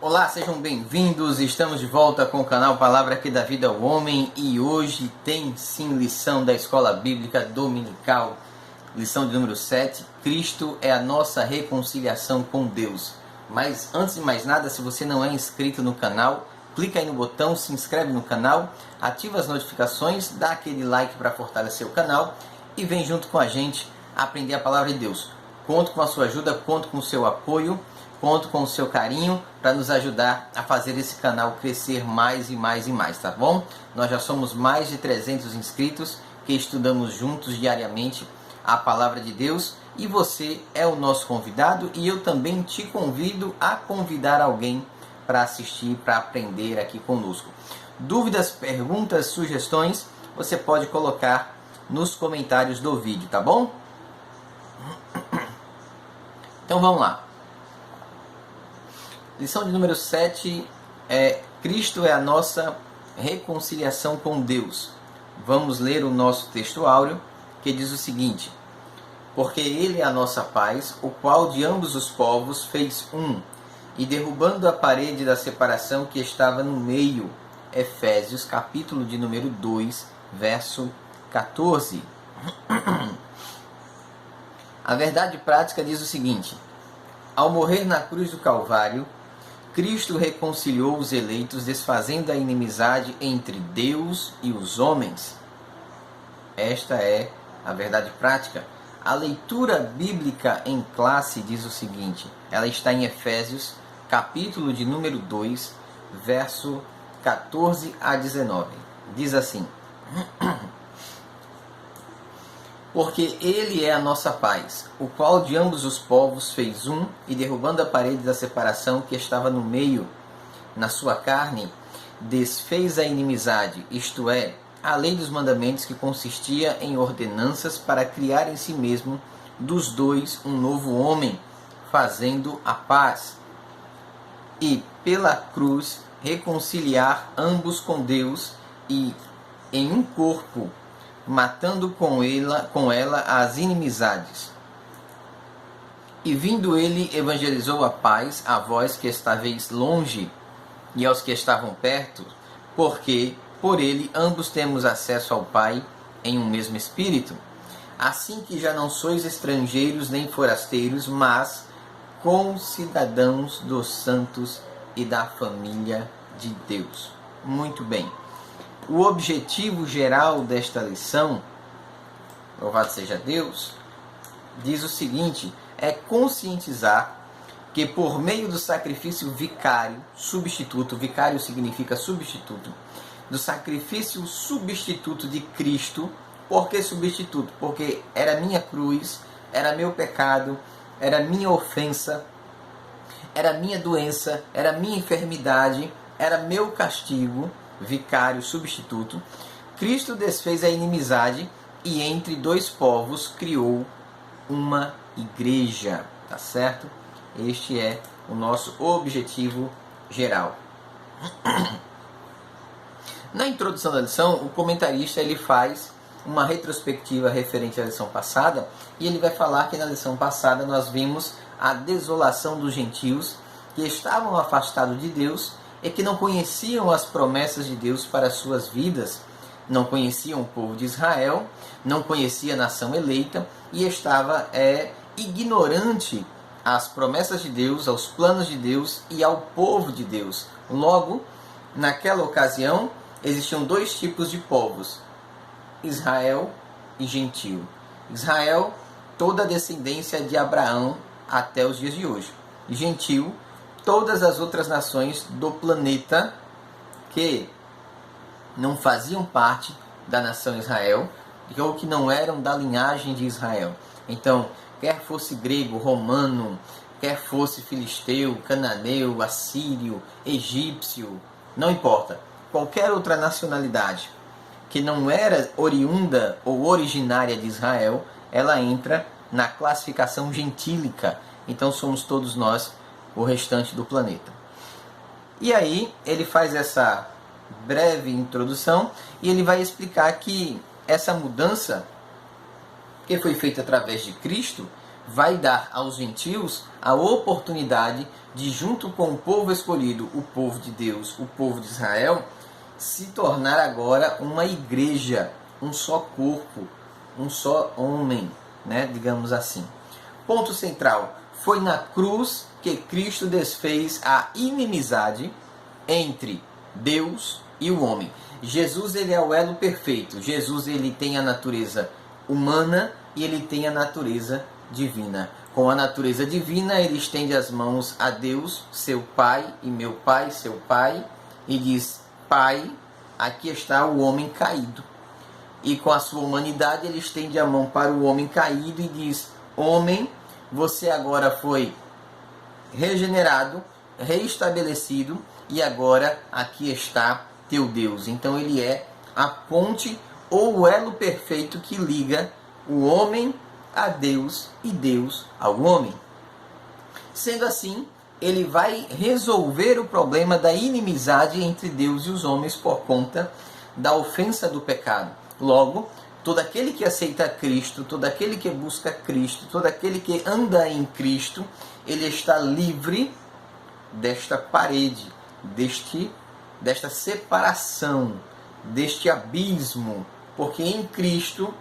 Olá, sejam bem-vindos, estamos de volta com o canal Palavra que dá vida ao homem e hoje tem sim lição da Escola Bíblica Dominical, lição de número 7, Cristo é a nossa reconciliação com Deus. Mas antes de mais nada, se você não é inscrito no canal, clica aí no botão, se inscreve no canal, ativa as notificações, dá aquele like para fortalecer o canal e vem junto com a gente aprender a Palavra de Deus. Conto com a sua ajuda, conto com o seu apoio, conto com o seu carinho para nos ajudar a fazer esse canal crescer mais e mais e mais, tá bom? Nós já somos mais de 300 inscritos que estudamos juntos diariamente a Palavra de Deus e você é o nosso convidado e eu também te convido a convidar alguém para assistir, para aprender aqui conosco. Dúvidas, perguntas, sugestões, você pode colocar nos comentários do vídeo, tá bom? Então vamos lá. Lição de número 7 é Cristo é a nossa reconciliação com Deus. Vamos ler o nosso texto áureo que diz o seguinte: porque Ele é a nossa paz, o qual de ambos os povos fez um, e derrubando a parede da separação que estava no meio. Efésios capítulo de número 2, verso 14. A verdade prática diz o seguinte: ao morrer na cruz do Calvário, Cristo reconciliou os eleitos, desfazendo a inimizade entre Deus e os homens. Esta é a verdade prática. A leitura bíblica em classe diz o seguinte, ela está em Efésios, capítulo de número 2, verso 14 a 19. Diz assim: porque Ele é a nossa paz, o qual de ambos os povos fez um, e derrubando a parede da separação que estava no meio, na sua carne, desfez a inimizade, isto é, a lei dos mandamentos que consistia em ordenanças para criar em si mesmo dos dois um novo homem, fazendo a paz, e pela cruz reconciliar ambos com Deus, e em um corpo, matando com ela as inimizades. E vindo ele, evangelizou a paz a vós que estáveis longe e aos que estavam perto, porque por ele ambos temos acesso ao Pai em um mesmo Espírito. Assim que já não sois estrangeiros nem forasteiros, mas concidadãos dos santos e da família de Deus. Muito bem. O objetivo geral desta lição, louvado seja Deus, diz o seguinte, é conscientizar que por meio do sacrifício vicário, substituto, vicário significa substituto, do sacrifício substituto de Cristo. Por que substituto? Porque era minha cruz, era meu pecado, era minha ofensa, era minha doença, era minha enfermidade, era meu castigo, vicário, substituto. Cristo desfez a inimizade e entre dois povos criou uma igreja, tá certo? Este é o nosso objetivo geral. Na introdução da lição, o comentarista ele faz uma retrospectiva referente à lição passada e ele vai falar que na lição passada nós vimos a desolação dos gentios que estavam afastados de Deus e que não conheciam as promessas de Deus para as suas vidas, não conheciam o povo de Israel, não conhecia a nação eleita e estava ignorante às promessas de Deus, aos planos de Deus e ao povo de Deus. Logo, naquela ocasião, existiam dois tipos de povos, Israel e gentio. Israel, toda a descendência de Abraão até os dias de hoje. Gentio, todas as outras nações do planeta que não faziam parte da nação Israel ou que não eram da linhagem de Israel. Então, quer fosse grego, romano, quer fosse filisteu, cananeu, assírio, egípcio, não importa. Qualquer outra nacionalidade que não era oriunda ou originária de Israel, ela entra na classificação gentílica. Então somos todos nós o restante do planeta. E aí ele faz essa breve introdução e ele vai explicar que essa mudança que foi feita através de Cristo vai dar aos gentios a oportunidade de, junto com o povo escolhido, o povo de Deus, o povo de Israel, se tornar agora uma igreja, um só corpo, um só homem, né? Digamos assim. Ponto central: foi na cruz que Cristo desfez a inimizade entre Deus e o homem. Jesus, ele é o elo perfeito. Jesus, ele tem a natureza humana e ele tem a natureza divina. Com a natureza divina, ele estende as mãos a Deus, seu Pai, e meu Pai, seu Pai, e diz: Pai, aqui está o homem caído. E com a sua humanidade, ele estende a mão para o homem caído e diz: homem, você agora foi regenerado, reestabelecido, e agora aqui está teu Deus. Então ele é a ponte ou o elo perfeito que liga o homem a Deus e Deus ao homem. Sendo assim, ele vai resolver o problema da inimizade entre Deus e os homens por conta da ofensa do pecado. Logo, todo aquele que aceita Cristo, todo aquele que busca Cristo, todo aquele que anda em Cristo, ele está livre desta parede, desta separação, deste abismo, porque em Cristo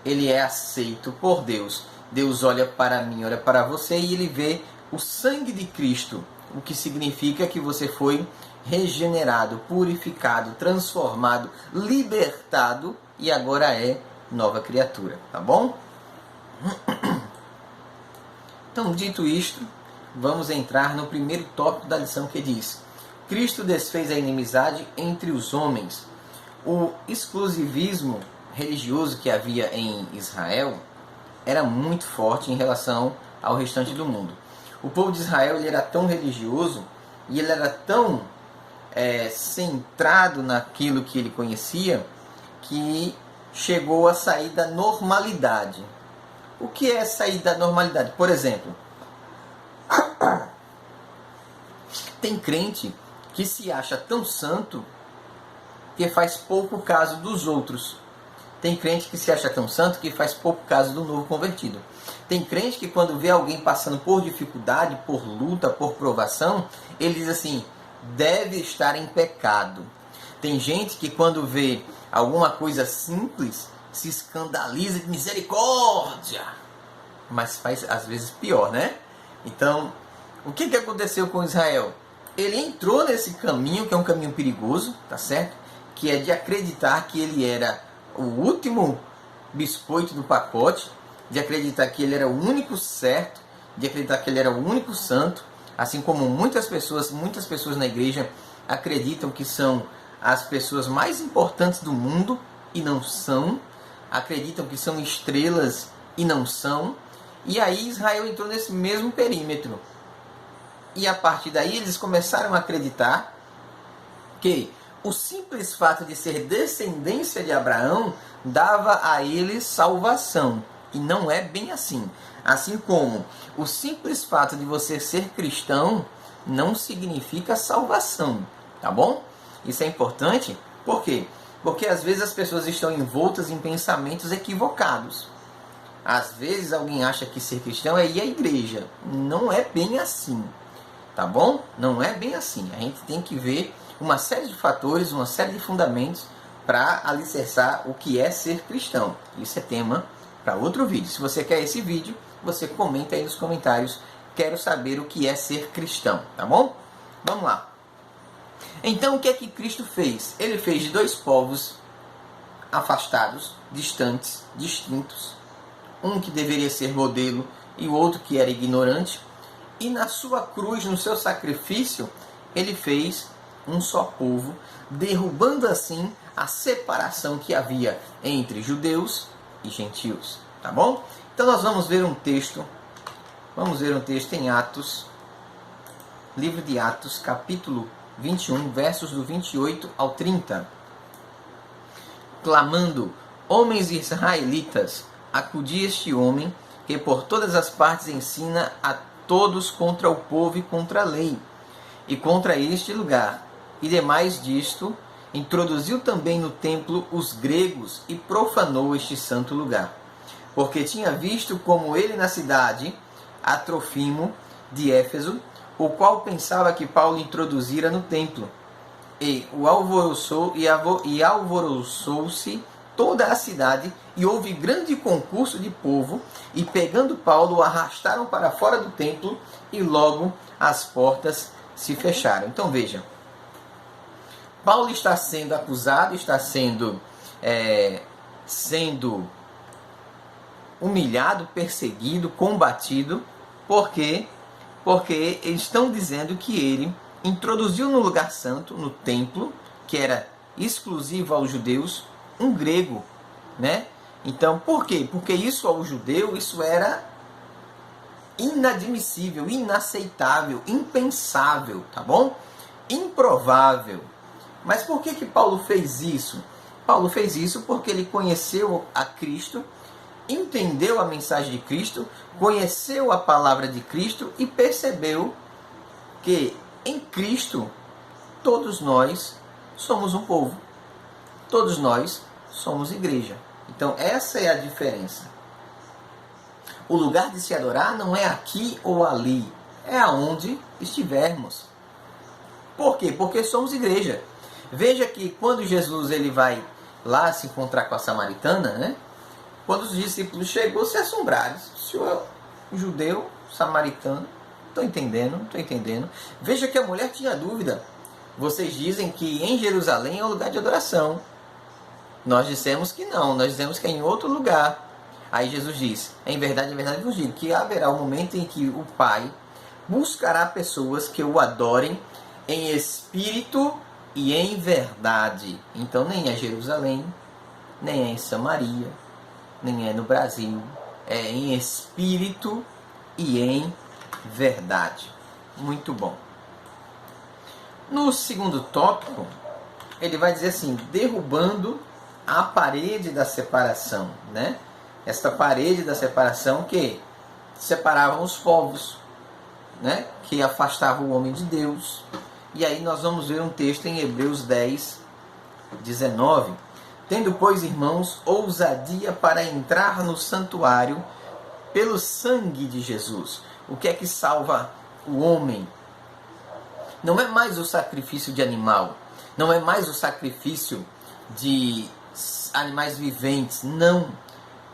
ele é aceito por Deus. Deus olha para mim, olha para você e ele vê o sangue de Cristo, o que significa que você foi regenerado, purificado, transformado, libertado e agora é nova criatura, tá bom? Então, dito isto, vamos entrar no primeiro tópico da lição, que diz: Cristo desfez a inimizade entre os homens. O exclusivismo religioso que havia em Israel era muito forte em relação ao restante do mundo. O povo de Israel, ele era tão religioso e ele era tão centrado naquilo que ele conhecia, que chegou a sair da normalidade. O que é sair da normalidade? Por exemplo, tem crente que se acha tão santo que faz pouco caso dos outros. Tem crente que se acha tão santo que faz pouco caso do novo convertido. Tem crente que, quando vê alguém passando por dificuldade, por luta, por provação, ele diz assim: deve estar em pecado. Tem gente que, quando vê alguma coisa simples, se escandaliza de misericórdia. Mas faz, às vezes, pior, né? Então, o que aconteceu com Israel? Ele entrou nesse caminho, que é um caminho perigoso, tá certo? Que é de acreditar que ele era o último biscoito do pacote, de acreditar que ele era o único certo, de acreditar que ele era o único santo, assim como muitas pessoas na igreja acreditam que são as pessoas mais importantes do mundo e não são, acreditam que são estrelas e não são. E aí Israel entrou nesse mesmo perímetro. E a partir daí eles começaram a acreditar que o simples fato de ser descendência de Abraão dava a eles salvação. E não é bem assim. Assim como o simples fato de você ser cristão não significa salvação. Tá bom? Isso é importante. Por quê? Porque às vezes as pessoas estão envoltas em pensamentos equivocados. Às vezes alguém acha que ser cristão é ir à igreja. Não é bem assim. Tá bom? Não é bem assim. A gente tem que ver uma série de fatores, uma série de fundamentos para alicerçar o que é ser cristão. Isso é tema para outro vídeo. Se você quer esse vídeo, você comenta aí nos comentários: quero saber o que é ser cristão, tá bom? Vamos lá. Então, o que é que Cristo fez? Ele fez de dois povos afastados, distantes, distintos, um que deveria ser modelo e o outro que era ignorante, e na sua cruz, no seu sacrifício, ele fez um só povo, derrubando assim a separação que havia entre judeus e gentios, tá bom? Então nós vamos ver um texto em Atos, livro de Atos, capítulo 21, versos do 28 ao 30. Clamando: homens israelitas, acudi este homem, que por todas as partes ensina a todos contra o povo e contra a lei, e contra este lugar. E demais disto, introduziu também no templo os gregos e profanou este santo lugar. porque tinha visto como ele na cidade a Trofimo de Éfeso, o qual pensava que Paulo introduzira no templo. E alvoroçou-se toda a cidade, e houve grande concurso de povo, e pegando Paulo, o arrastaram para fora do templo, e logo as portas se fecharam. Então veja, Paulo está sendo acusado, está sendo humilhado, perseguido, combatido, porque eles estão dizendo que ele introduziu no lugar santo, no templo, que era exclusivo aos judeus, um grego, né? Então, por quê? Porque isso ao judeu, isso era inadmissível, inaceitável, impensável, tá bom? Improvável. Mas por que Paulo fez isso? Paulo fez isso porque ele conheceu a Cristo, entendeu a mensagem de Cristo, conheceu a palavra de Cristo e percebeu que em Cristo todos nós somos um povo. Todos nós somos igreja. Então essa é a diferença. O lugar de se adorar não é aqui ou ali, é aonde estivermos. Por quê? Porque somos igreja. Veja que quando Jesus ele vai lá se encontrar com a samaritana, né? Quando os discípulos chegou, se assombraram. O senhor é judeu, samaritano, estou entendendo. Veja que a mulher tinha dúvida. Vocês dizem que em Jerusalém é um lugar de adoração. Nós dissemos que não, nós dizemos que é em outro lugar. Aí Jesus diz, em verdade vos digo, que haverá um momento em que o Pai buscará pessoas que o adorem em espírito e em verdade. Então nem é Jerusalém, nem é em Samaria, nem é no Brasil. É em espírito e em verdade. Muito bom. No segundo tópico, ele vai dizer assim, derrubando a parede da separação, né? Esta parede da separação que separavam os povos, né? Que afastava o homem de Deus. E aí nós vamos ver um texto em Hebreus 10, 19. Tendo, pois, irmãos, ousadia para entrar no santuário pelo sangue de Jesus. O que é que salva o homem? Não é mais o sacrifício de animal, não é mais o sacrifício de animais viventes, não.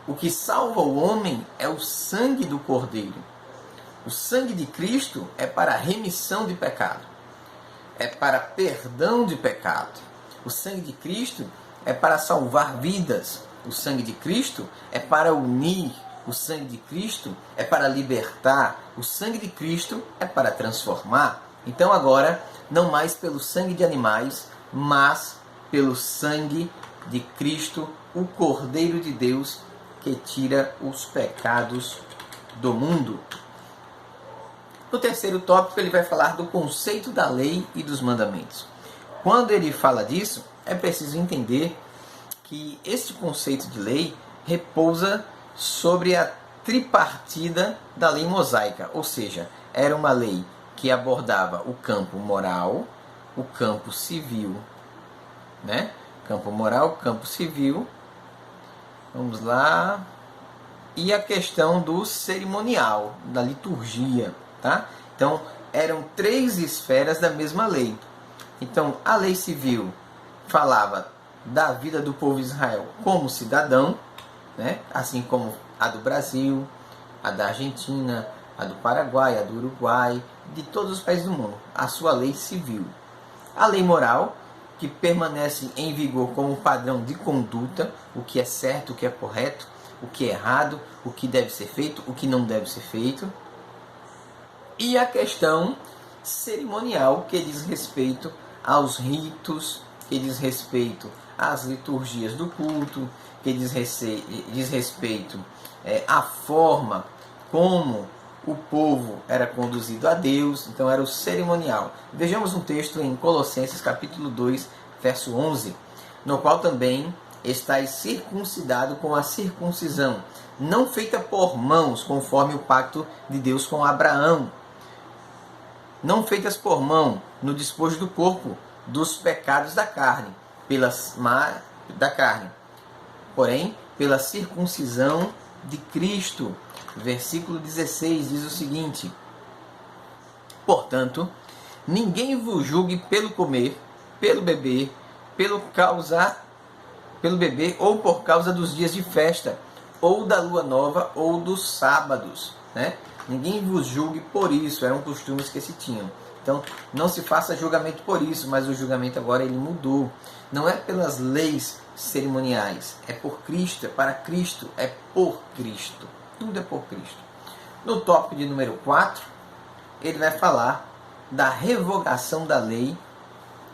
O que salva o homem é o sangue do Cordeiro. O sangue de Cristo é para remissão de pecado, é para perdão de pecado. O sangue de Cristo é para salvar vidas. O sangue de Cristo é para unir. O sangue de Cristo é para libertar. O sangue de Cristo é para transformar. Então agora, não mais pelo sangue de animais, mas pelo sangue de Cristo, o Cordeiro de Deus, que tira os pecados do mundo. No terceiro tópico, ele vai falar do conceito da lei e dos mandamentos. Quando ele fala disso, é preciso entender que este conceito de lei repousa sobre a tripartida da lei mosaica, ou seja, era uma lei que abordava o campo moral, o campo civil, né? Campo moral, campo civil, vamos lá, e a questão do cerimonial, da liturgia, tá? Então, eram três esferas da mesma lei. Então, a lei civil falava da vida do povo de Israel como cidadão, né? Assim como a do Brasil, a da Argentina, a do Paraguai, a do Uruguai, de todos os países do mundo, a sua lei civil. A lei moral, que permanece em vigor como padrão de conduta, o que é certo, o que é correto, o que é errado, o que deve ser feito, o que não deve ser feito. E a questão cerimonial, que diz respeito aos ritos, que diz respeito às liturgias do culto, que diz respeito à forma como o povo era conduzido a Deus. Então era o cerimonial. Vejamos um texto em Colossenses capítulo 2, verso 11, no qual também estáis circuncidado com a circuncisão, não feita por mãos, conforme o pacto de Deus com Abraão, não feitas por mão, no despojo do corpo, dos pecados da carne, porém pela circuncisão de Cristo. Versículo 16 diz o seguinte: portanto, ninguém vos julgue pelo comer, pelo beber, pelo beber ou por causa dos dias de festa, ou da lua nova, ou dos sábados, né? Ninguém vos julgue por isso, eram costumes que se tinham. Então, não se faça julgamento por isso, mas o julgamento agora ele mudou. Não é pelas leis cerimoniais, é por Cristo, é para Cristo, é por Cristo. Tudo é por Cristo. No tópico de número 4, ele vai falar da revogação da lei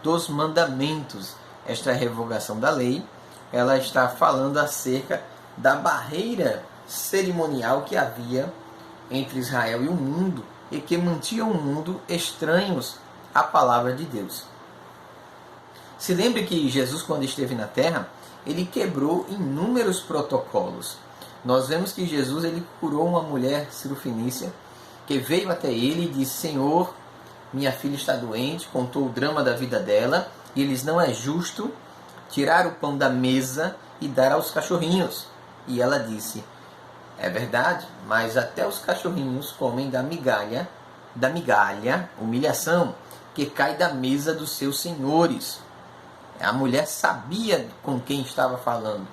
dos mandamentos. Esta revogação da lei, ela está falando acerca da barreira cerimonial que havia entre Israel e o mundo e que mantinha o mundo estranhos à palavra de Deus. Se lembre que Jesus, quando esteve na terra, ele quebrou inúmeros protocolos. Nós vemos que Jesus ele curou uma mulher cirofenícia que veio até ele e disse: Senhor, minha filha está doente, contou o drama da vida dela, e eles não é justo tirar o pão da mesa e dar aos cachorrinhos. E ela disse: é verdade, mas até os cachorrinhos comem da migalha, humilhação, que cai da mesa dos seus senhores. A mulher sabia com quem estava falando.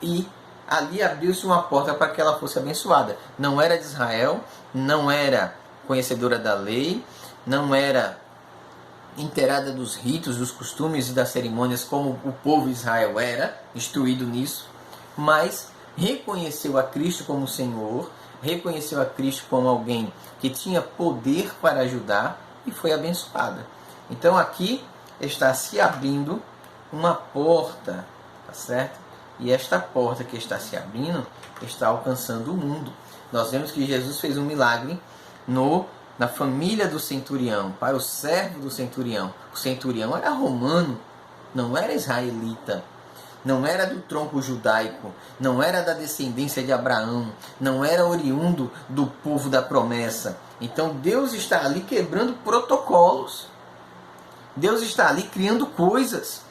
E ali abriu-se uma porta para que ela fosse abençoada. Não era de Israel, não era conhecedora da lei, não era inteirada dos ritos, dos costumes e das cerimônias como o povo de Israel era, instruído nisso, mas reconheceu a Cristo como Senhor, reconheceu a Cristo como alguém que tinha poder para ajudar e foi abençoada. Então aqui está se abrindo uma porta, tá certo? E esta porta que está se abrindo está alcançando o mundo. Nós vemos que Jesus fez um milagre na família do centurião, para o servo do centurião. O centurião era romano, não era israelita. Não era do tronco judaico, não era da descendência de Abraão, não era oriundo do povo da promessa. Então Deus está ali quebrando protocolos. Deus está ali criando coisas.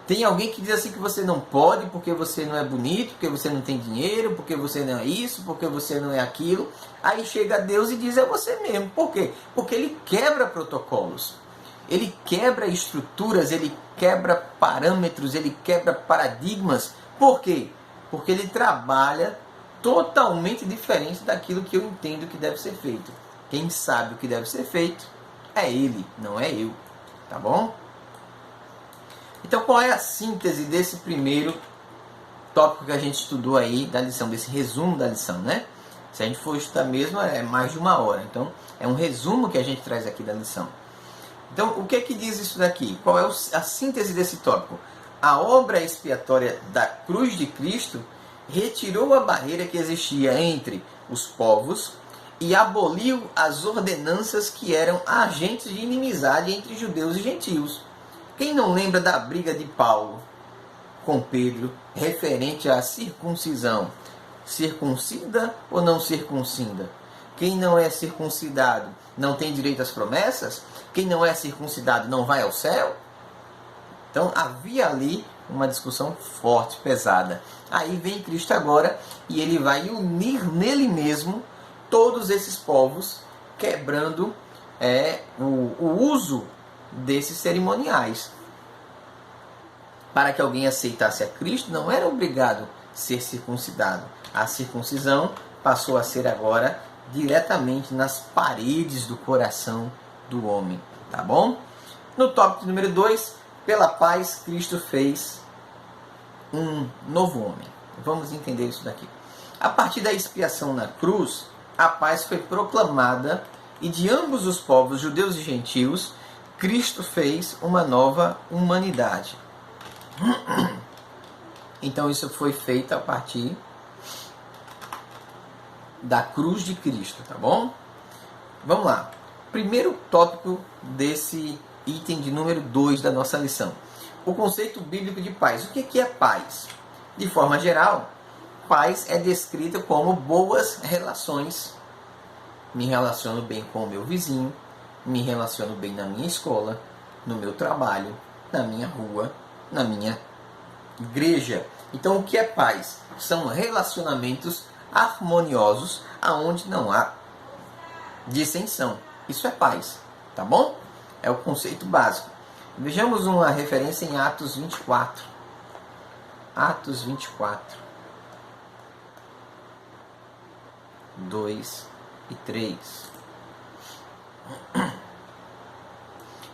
Tem alguém que diz assim que você não pode porque você não é bonito, porque você não tem dinheiro, porque você não é isso, porque você não é aquilo. Aí chega Deus e diz: é você mesmo. Por quê? Porque ele quebra protocolos. Ele quebra estruturas, ele quebra parâmetros, ele quebra paradigmas. Por quê? Porque ele trabalha totalmente diferente daquilo que eu entendo que deve ser feito. Quem sabe o que deve ser feito é ele, não é eu. Tá bom? Então qual é a síntese desse primeiro tópico que a gente estudou aí da lição, desse resumo da lição, né? Se a gente for estudar mesmo é mais de 1 hora. Então é um resumo que a gente traz aqui da lição. Então, o que é que diz isso daqui? Qual é a síntese desse tópico? A obra expiatória da cruz de Cristo retirou a barreira que existia entre os povos e aboliu as ordenanças que eram agentes de inimizade entre judeus e gentios. Quem não lembra da briga de Paulo com Pedro referente à circuncisão? Circuncida ou não circuncida? Quem não é circuncidado não tem direito às promessas? Quem não é circuncidado não vai ao céu? Então havia ali uma discussão forte, pesada. Aí vem Cristo agora e ele vai unir nele mesmo todos esses povos, quebrando o uso desses cerimoniais. Para que alguém aceitasse a Cristo, não era obrigado a ser circuncidado. A circuncisão passou a ser agora diretamente nas paredes do coração do homem, tá bom? No tópico número 2, pela paz Cristo fez um novo homem. Vamos entender isso daqui. A partir da expiação na cruz, a paz foi proclamada e de ambos os povos, judeus e gentios, Cristo fez uma nova humanidade. Então isso foi feito a partir da cruz de Cristo, tá bom? Vamos lá. Primeiro tópico desse item de número 2 da nossa lição. O conceito bíblico de paz. O que é paz? De forma geral, paz é descrita como boas relações. Me relaciono bem com o meu vizinho, me relaciono bem na minha escola, no meu trabalho, na minha rua, na minha igreja. Então, o que é paz? São relacionamentos harmoniosos, aonde não há dissensão. Isso é paz, tá bom? É o conceito básico. Vejamos uma referência em Atos 24. Atos 24, 2 e 3.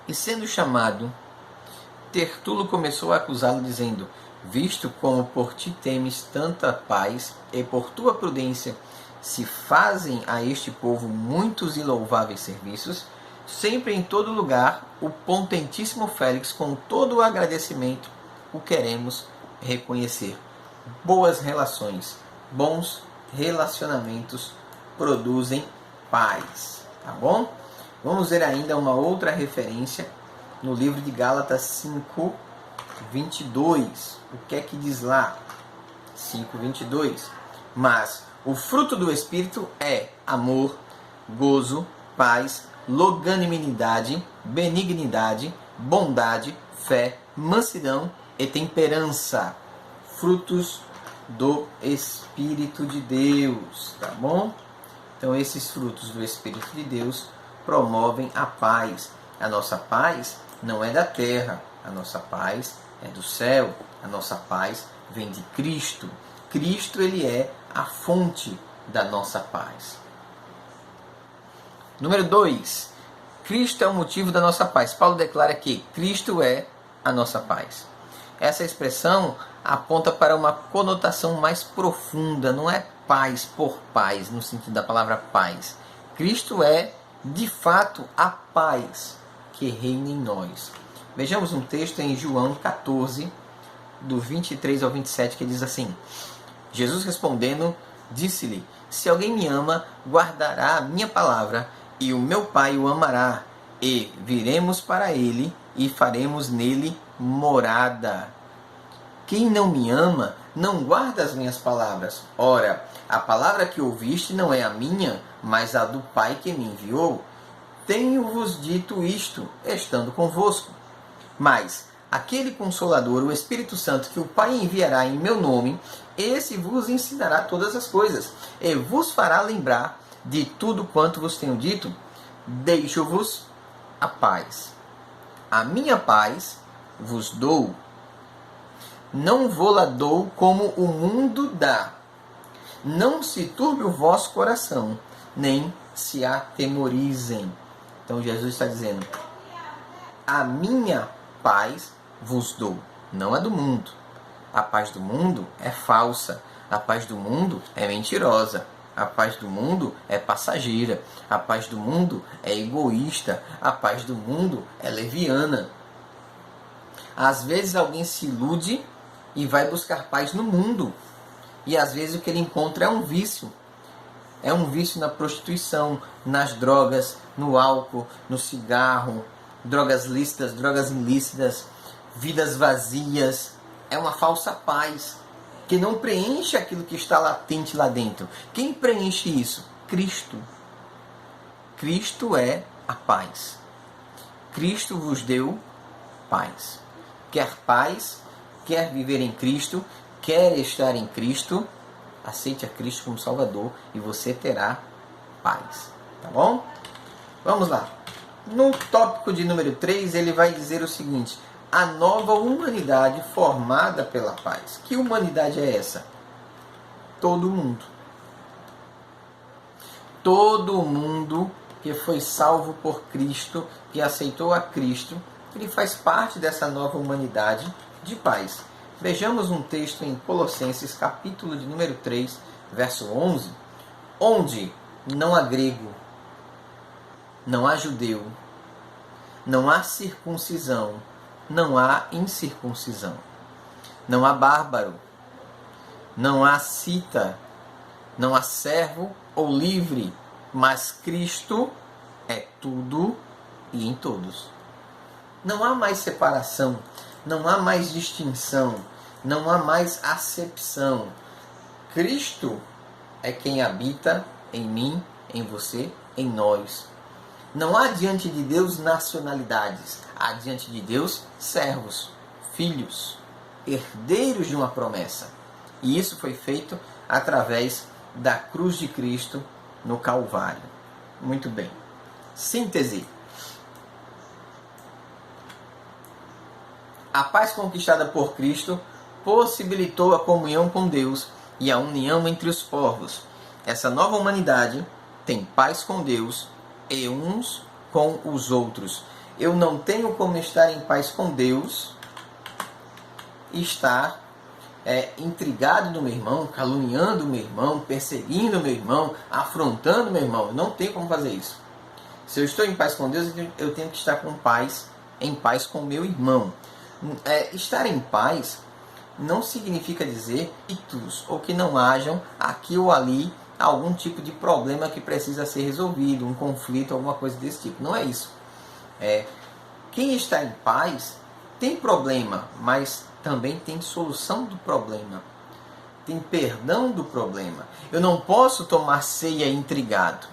E sendo chamado, Tertulo começou a acusá-lo, dizendo: visto como por ti temes tanta paz, e por tua prudência se fazem a este povo muitos e louváveis serviços, sempre em todo lugar, o potentíssimo Félix, com todo o agradecimento, o queremos reconhecer. Boas relações, bons relacionamentos produzem paz, tá bom? Vamos ver ainda uma outra referência no livro de Gálatas 5, 22. O que é que diz lá? 5, 22. Mas o fruto do Espírito é amor, gozo, paz, longanimidade, benignidade, bondade, fé, mansidão e temperança. Frutos do Espírito de Deus, tá bom? Então esses frutos do Espírito de Deus promovem a paz. A nossa paz não é da terra, a nossa paz é do céu, a nossa paz vem de Cristo. Cristo, ele é a fonte da nossa paz. Número 2. Cristo é o motivo da nossa paz. Paulo declara que Cristo é a nossa paz. Essa expressão aponta para uma conotação mais profunda, não é paz por paz, no sentido da palavra paz. Cristo é, de fato, a paz que reina em nós. Vejamos um texto em João 14, do 23 ao 27, que diz assim: Jesus respondendo, disse-lhe: se alguém me ama, guardará a minha palavra, e o meu Pai o amará, e viremos para ele, e faremos nele morada. Quem não me ama, não guarda as minhas palavras. Ora, a palavra que ouviste não é a minha, mas a do Pai que me enviou. Tenho-vos dito isto, estando convosco. Mas aquele Consolador, o Espírito Santo, que o Pai enviará em meu nome, esse vos ensinará todas as coisas, e vos fará lembrar de tudo quanto vos tenho dito. Deixo-vos a paz. A minha paz vos dou. Não vou-la dou como o mundo dá. Não se turbe o vosso coração, nem se atemorizem. Então Jesus está dizendo: a minha paz vos dou, não a do mundo. A paz do mundo é falsa, a paz do mundo é mentirosa, a paz do mundo é passageira, a paz do mundo é egoísta, a paz do mundo é leviana. Às vezes alguém se ilude e vai buscar paz no mundo, e às vezes o que ele encontra é um vício. É um vício na prostituição, nas drogas, no álcool, no cigarro, drogas lícitas, drogas ilícitas, vidas vazias. É uma falsa paz que não preenche aquilo que está latente lá dentro. Quem preenche isso? Cristo. Cristo é a paz. Cristo vos deu paz. Quer paz, quer viver em Cristo, quer estar em Cristo, aceite a Cristo como Salvador e você terá paz. Tá bom? Vamos lá. No tópico de número 3, ele vai dizer o seguinte: a nova humanidade formada pela paz. Que humanidade é essa? Todo mundo. Todo mundo que foi salvo por Cristo, que aceitou a Cristo, ele faz parte dessa nova humanidade de paz. Vejamos um texto em Colossenses, capítulo de número 3, verso 11, onde não há grego, não há judeu, não há circuncisão, não há incircuncisão, não há bárbaro, não há cita, não há servo ou livre, mas Cristo é tudo e em todos. Não há mais separação, não há mais distinção, não há mais acepção. Cristo é quem habita em mim, em você, em nós. Não há diante de Deus nacionalidades, há diante de Deus servos, filhos, herdeiros de uma promessa. E isso foi feito através da cruz de Cristo no Calvário. Muito bem. Síntese. A paz conquistada por Cristo possibilitou a comunhão com Deus e a união entre os povos. Essa nova humanidade tem paz com Deus e uns com os outros. Eu não tenho como estar em paz com Deus e estar intrigado do meu irmão, caluniando o meu irmão, perseguindo o meu irmão, afrontando o meu irmão. Eu não tenho como fazer isso. Se eu estou em paz com Deus, eu tenho que estar em paz com o meu irmão. Estar em paz não significa dizer que não hajam aqui ou ali algum tipo de problema que precisa ser resolvido, um conflito, alguma coisa desse tipo. Não é isso. Quem está em paz tem problema, mas também tem solução do problema. Tem perdão do problema. Eu não posso tomar ceia intrigado.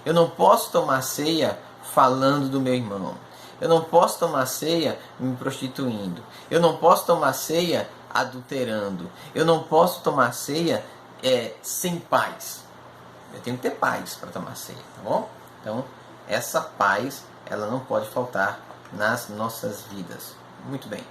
Eu não posso tomar ceia falando do meu irmão. Eu não posso tomar ceia me prostituindo. Eu não posso tomar ceia adulterando. Eu não posso tomar ceia sem paz. Eu tenho que ter paz para tomar ceia, tá bom? Então, essa paz, ela não pode faltar nas nossas vidas. Muito bem.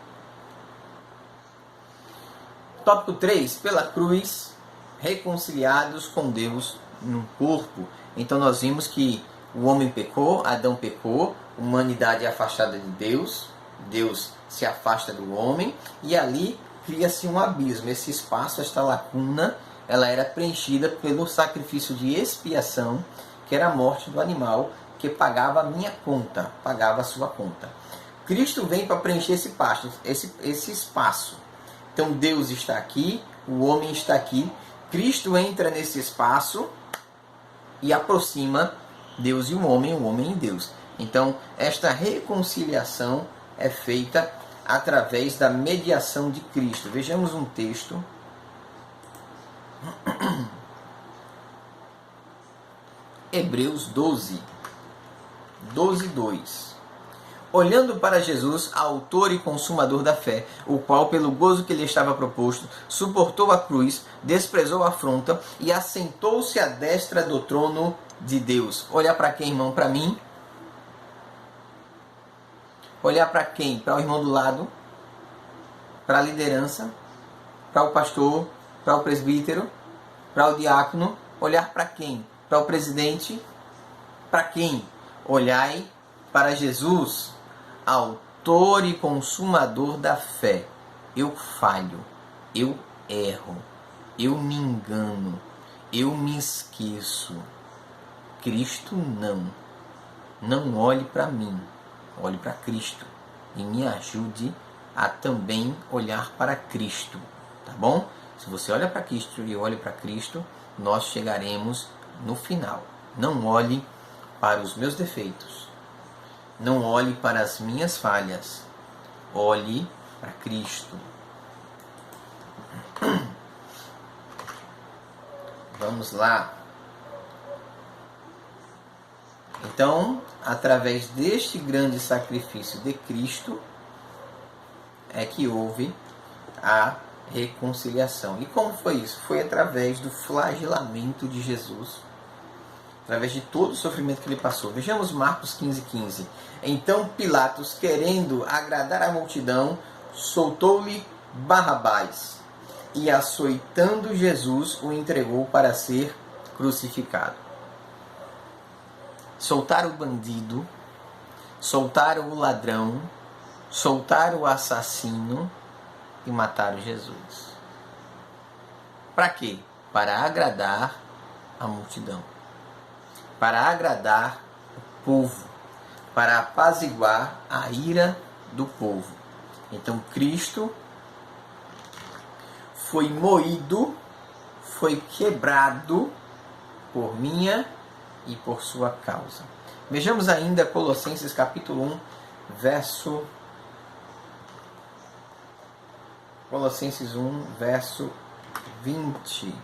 Tópico 3. Pela cruz, reconciliados com Deus no corpo. Então, nós vimos que o homem pecou, Adão pecou, a humanidade é afastada de Deus, Deus se afasta do homem, e ali cria-se um abismo. Esse espaço, esta lacuna, ela era preenchida pelo sacrifício de expiação, que era a morte do animal, que pagava a minha conta, pagava a sua conta. Cristo vem para preencher esse espaço. Então Deus está aqui, o homem está aqui, Cristo entra nesse espaço e aproxima Deus e o homem em Deus. Então, esta reconciliação é feita através da mediação de Cristo. Vejamos um texto. Hebreus 12, 2. Olhando para Jesus, autor e consumador da fé, o qual, pelo gozo que lhe estava proposto, suportou a cruz, desprezou a afronta e assentou-se à destra do trono de Deus. Olhar para quem, irmão? Para mim? Olhar para quem? Para o irmão do lado? Para a liderança? Para o pastor? Para o presbítero? Para o diácono? Olhar para quem? Para o presidente? Para quem? Olhai para Jesus, autor e consumador da fé. Eu falho, eu erro, eu me engano, eu me esqueço. Cristo não. Não olhe para mim, olhe para Cristo e me ajude a também olhar para Cristo, tá bom? Se você olha para Cristo e olha para Cristo, nós chegaremos no final. Não olhe para os meus defeitos, não olhe para as minhas falhas, olhe para Cristo. Vamos lá. Então, através deste grande sacrifício de Cristo, é que houve a reconciliação. E como foi isso? Foi através do flagelamento de Jesus, através de todo o sofrimento que ele passou. Vejamos Marcos 15:15. Então Pilatos, querendo agradar a multidão, soltou-lhe Barrabás e, açoitando Jesus, o entregou para ser crucificado. Soltaram o bandido, soltaram o ladrão, soltaram o assassino e mataram Jesus. Para quê? Para agradar a multidão, para agradar o povo, para apaziguar a ira do povo. Então Cristo foi moído, foi quebrado por minha e por sua causa. Vejamos ainda Colossenses capítulo 1, verso 20,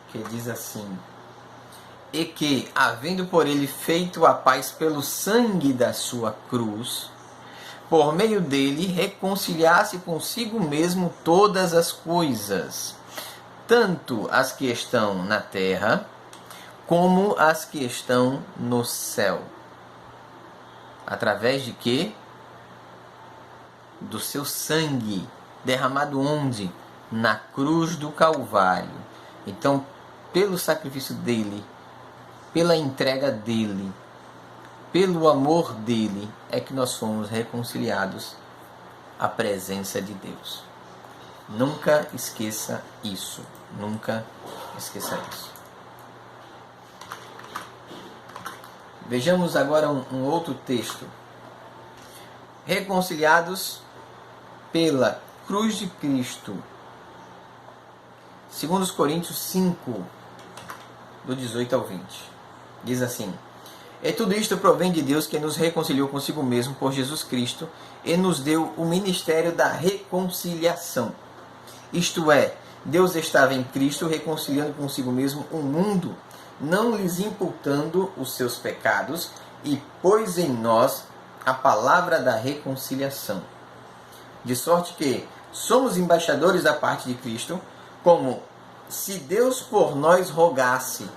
que diz assim: e que, havendo por ele feito a paz pelo sangue da sua cruz, por meio dele reconciliasse consigo mesmo todas as coisas, tanto as que estão na terra, como as que estão no céu. Através de quê? Do seu sangue, derramado onde? Na cruz do Calvário. Então, pelo sacrifício dele, pela entrega dele, pelo amor dele, é que nós fomos reconciliados à presença de Deus. Nunca esqueça isso. Nunca esqueça isso. Vejamos agora um outro texto. Reconciliados pela cruz de Cristo. 2 Coríntios 5, do 18 ao 20. Diz assim: E tudo isto provém de Deus, que nos reconciliou consigo mesmo por Jesus Cristo e nos deu o ministério da reconciliação. Isto é, Deus estava em Cristo reconciliando consigo mesmo o mundo, não lhes imputando os seus pecados, e pôs em nós a palavra da reconciliação. De sorte que somos embaixadores da parte de Cristo, como se Deus por nós rogasse.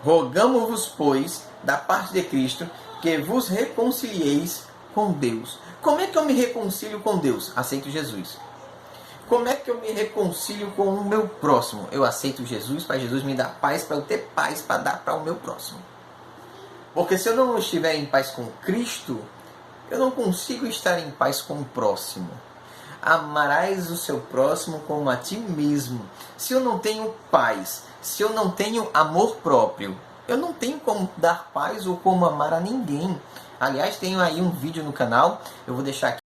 Rogamo-vos, pois, da parte de Cristo, que vos reconcilieis com Deus. Como é que eu me reconcilio com Deus? Aceito Jesus. Como é que eu me reconcilio com o meu próximo? Eu aceito Jesus, para Jesus me dar paz, para eu ter paz para dar para o meu próximo. Porque se eu não estiver em paz com Cristo, eu não consigo estar em paz com o próximo. Amarás o seu próximo como a ti mesmo. Se eu não tenho paz, se eu não tenho amor próprio, eu não tenho como dar paz ou como amar a ninguém. Aliás, tenho aí um vídeo no canal, eu vou deixar aqui